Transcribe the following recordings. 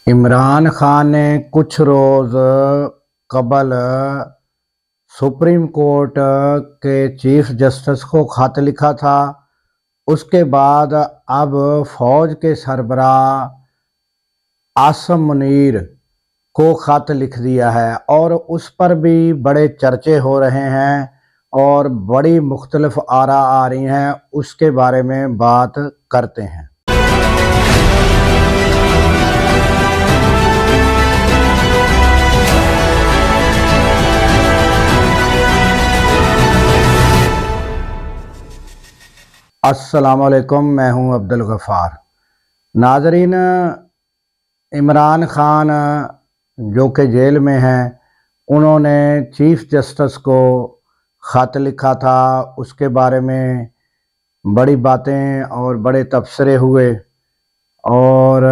इमरान खान ने कुछ रोज़ कबल सुप्रीम कोर्ट के चीफ जस्टिस को खत लिखा था। उसके बाद अब फौज के सरबराह आसिम मुनीर को खत लिख दिया है और उस पर भी बड़े चर्चे हो रहे हैं और बड़ी मुख्तलिफ आरा आ रही हैं। उसके बारे में बात करते हैं। अस्सलामुअलैकुम, मैं हूं अब्दुल गफ़ार। नाज़रीन, इमरान खान जो कि जेल में हैं, उन्होंने चीफ जस्टिस को ख़त लिखा था। उसके बारे में बड़ी बातें और बड़े तबसरे हुए और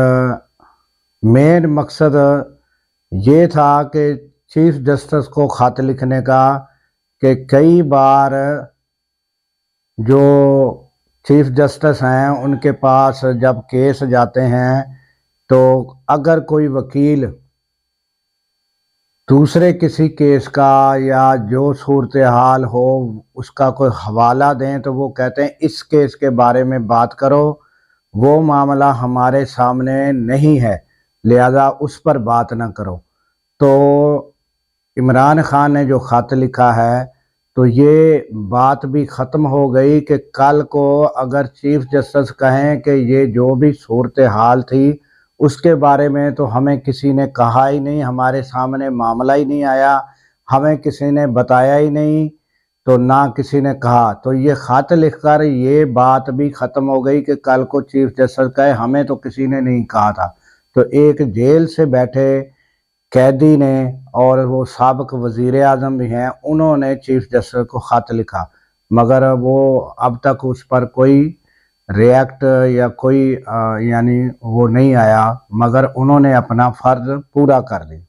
मेन मकसद ये था कि चीफ जस्टिस को ख़त लिखने का कि कई बार जो चीफ जस्टिस हैं उनके पास जब केस जाते हैं तो अगर कोई वकील दूसरे किसी केस का या जो सूरत हाल हो उसका कोई हवाला दें तो वो कहते हैं इस केस के बारे में बात करो, वो मामला हमारे सामने नहीं है, लिहाजा उस पर बात ना करो। तो इमरान खान ने जो ख़त लिखा है तो ये बात भी ख़त्म हो गई कि कल को अगर चीफ जस्टिस कहें कि ये जो भी सूरत हाल थी उसके बारे में तो हमें किसी ने कहा ही नहीं, हमारे सामने मामला ही नहीं आया, हमें किसी ने बताया ही नहीं, तो ना किसी ने कहा, तो ये ख़त लिखकर ये बात भी ख़त्म हो गई कि कल को चीफ जस्टिस कहे हमें तो किसी ने नहीं कहा था। तो एक जेल से बैठे कैदी ने और वो साबिक़ वज़ीर आज़म भी हैं, उन्होंने चीफ जस्टिस को ख़त लिखा, मगर वो अब तक उस पर कोई रिएक्ट या कोई यानी वो नहीं आया, मगर उन्होंने अपना फ़र्ज़ पूरा कर दिया।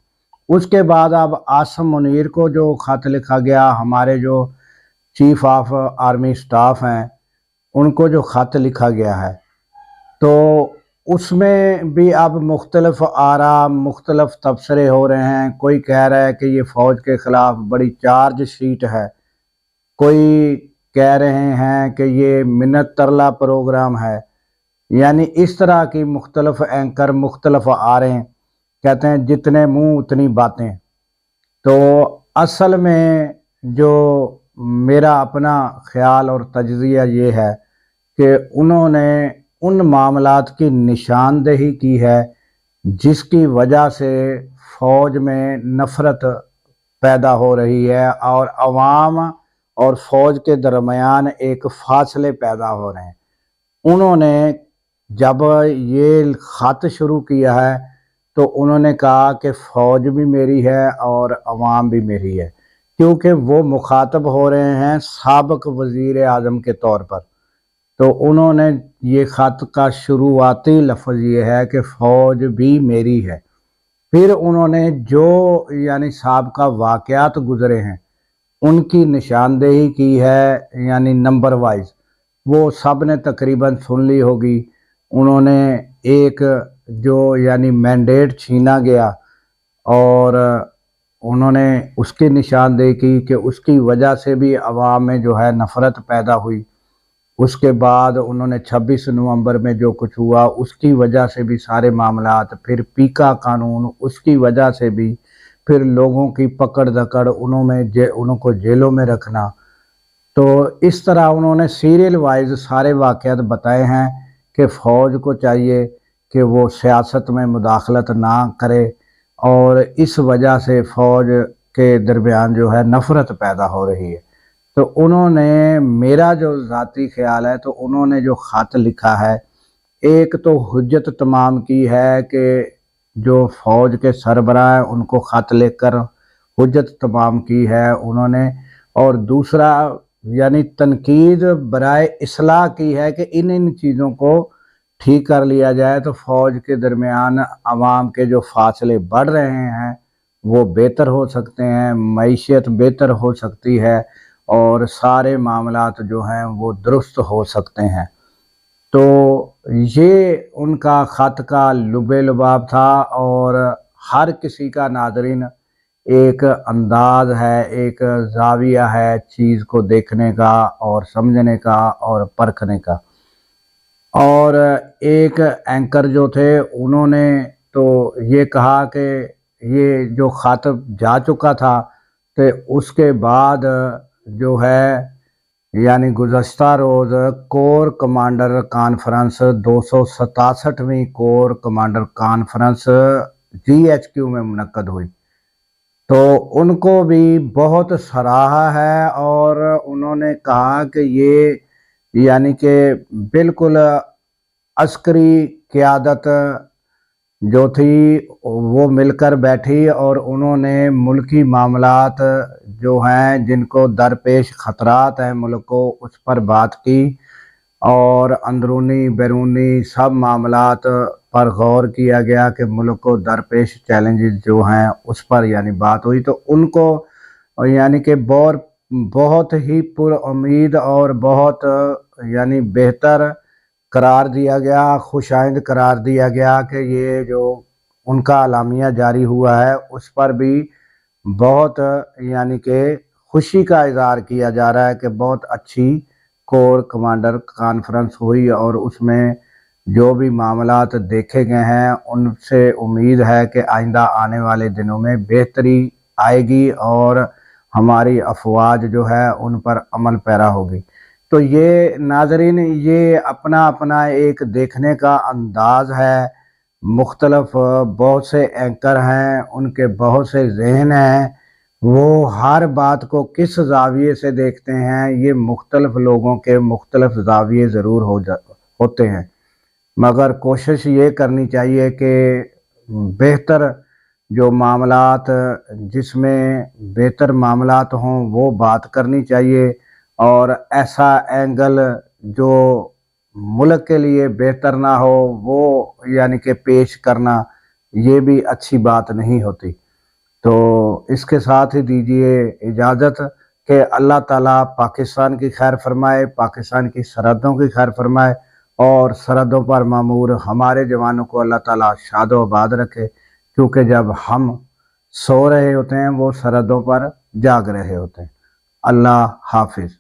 उसके बाद अब आसिम मुनीर को जो ख़त लिखा गया, हमारे जो चीफ ऑफ आर्मी स्टाफ हैं उनको जो ख़त लिखा गया है, तो उसमें भी अब मुख्तलिफ आरा, मुख्तलिफ तबसरे हो रहे हैं। कोई कह रहा है कि ये फ़ौज के ख़िलाफ़ बड़ी चार्ज शीट है, कोई कह रहे हैं कि ये मिन्नत तरला प्रोग्राम है, यानी इस तरह की मुख्तलिफ एंकर मुख्तलिफ आ रहे हैं। कहते हैं जितने मुंह उतनी बातें। तो असल में जो मेरा अपना ख्याल और तजज़िया ये है कि उन्होंने उन मामलात की निशानदेही की है जिसकी वजह से फ़ौज में नफ़रत पैदा हो रही है और अवाम और फ़ौज के दरमियान एक फासले पैदा हो रहे हैं। उन्होंने जब ये ख़त शुरू किया है तो उन्होंने कहा कि फ़ौज भी मेरी है और अवाम भी मेरी है, क्योंकि वो मुखातब हो रहे हैं साबिक़ वज़ीर आज़म के तौर पर। तो उन्होंने ये ख़त का शुरुआती लफ्ज़ ये है कि फ़ौज भी मेरी है। फिर उन्होंने जो यानी साबिक़ा वाक़यात गुज़रे हैं उनकी निशानदेही की है, यानी नंबर वाइज वो सब ने तकरीबन सुन ली होगी। उन्होंने एक जो यानी मैंडेट छीना गया और उन्होंने उसकी निशानदेही की कि उसकी वजह से भी अवाम में जो है नफ़रत पैदा हुई। उसके बाद उन्होंने 26 नवंबर में जो कुछ हुआ उसकी वजह से भी सारे मामलात, फिर पीका कानून उसकी वजह से भी, फिर लोगों की पकड़ धकड़, उनको जेलों में रखना। तो इस तरह उन्होंने सीरियल वाइज सारे वाक़यात बताए हैं कि फ़ौज को चाहिए कि वो सियासत में मुदाखलत ना करे और इस वजह से फ़ौज के दरमियान जो है नफ़रत पैदा हो रही है। तो उन्होंने, मेरा जो ज़ाती ख़्याल है, तो उन्होंने जो ख़त लिखा है, एक तो हुज्जत तमाम की है कि जो फ़ौज के सरबराह हैं उनको ख़त लिखकर हुज्जत तमाम की है उन्होंने, और दूसरा यानी तनकीद बराए इस्लाह की है कि इन चीज़ों को ठीक कर लिया जाए तो फ़ौज के दरमियान अवाम के जो फासले बढ़ रहे हैं वो बेहतर हो सकते हैं, मईशत बेहतर हो सकती है और सारे मामलात जो हैं वो दुरुस्त हो सकते हैं। तो یہ ان کا خط کا لب لباب تھا، اور ہر کسی کا ناظرین ایک انداز ہے، ایک زاویہ ہے چیز کو دیکھنے کا اور سمجھنے کا اور پرکھنے کا۔ اور ایک اینکر جو تھے انہوں نے تو یہ کہا کہ یہ جو خط جا چکا تھا، کہ اس کے بعد جو ہے یعنی گزشتہ روز کور کمانڈر کانفرنس 267ویں کور کمانڈر کانفرنس GHQ میں منعقد ہوئی، تو ان کو بھی بہت سراہا ہے، اور انہوں نے کہا کہ یہ یعنی کہ بالکل عسکری قیادت جو تھی وہ مل کر بیٹھی، اور انہوں نے ملکی معاملات جو ہیں جن کو درپیش خطرات ہیں ملک کو، اس پر بات کی، اور اندرونی بیرونی سب معاملات پر غور کیا گیا کہ ملک کو درپیش چیلنجز جو ہیں اس پر یعنی بات ہوئی۔ تو ان کو یعنی کہ بہت ہی پر امید اور بہت یعنی بہتر قرار دیا گیا، خوش آئند قرار دیا گیا کہ یہ جو ان کا اعلامیہ جاری ہوا ہے اس پر بھی بہت یعنی کہ خوشی کا اظہار کیا جا رہا ہے کہ بہت اچھی کور کمانڈر کانفرنس ہوئی، اور اس میں جو بھی معاملات دیکھے گئے ہیں ان سے امید ہے کہ آئندہ آنے والے دنوں میں بہتری آئے گی اور ہماری افواج جو ہے ان پر عمل پیرا ہوگی۔ تو یہ ناظرین یہ اپنا اپنا ایک دیکھنے کا انداز ہے، مختلف بہت سے اینکر ہیں، ان کے بہت سے ذہن ہیں، وہ ہر بات کو کس زاویے سے دیکھتے ہیں، یہ مختلف لوگوں کے مختلف زاویے ضرور ہوتے ہیں، مگر کوشش یہ کرنی چاہیے کہ بہتر جو معاملات جس میں بہتر معاملات ہوں وہ بات کرنی چاہیے، اور ایسا اینگل جو ملک کے لیے بہتر نہ ہو وہ یعنی کہ پیش کرنا یہ بھی اچھی بات نہیں ہوتی۔ تو اس کے ساتھ ہی دیجیے اجازت کہ اللہ تعالیٰ پاکستان کی خیر فرمائے، پاکستان کی سرحدوں کی خیر فرمائے، اور سرحدوں پر مامور ہمارے جوانوں کو اللہ تعالیٰ شاد و آباد رکھے، کیونکہ جب ہم سو رہے ہوتے ہیں وہ سرحدوں پر جاگ رہے ہوتے ہیں۔ اللہ حافظ۔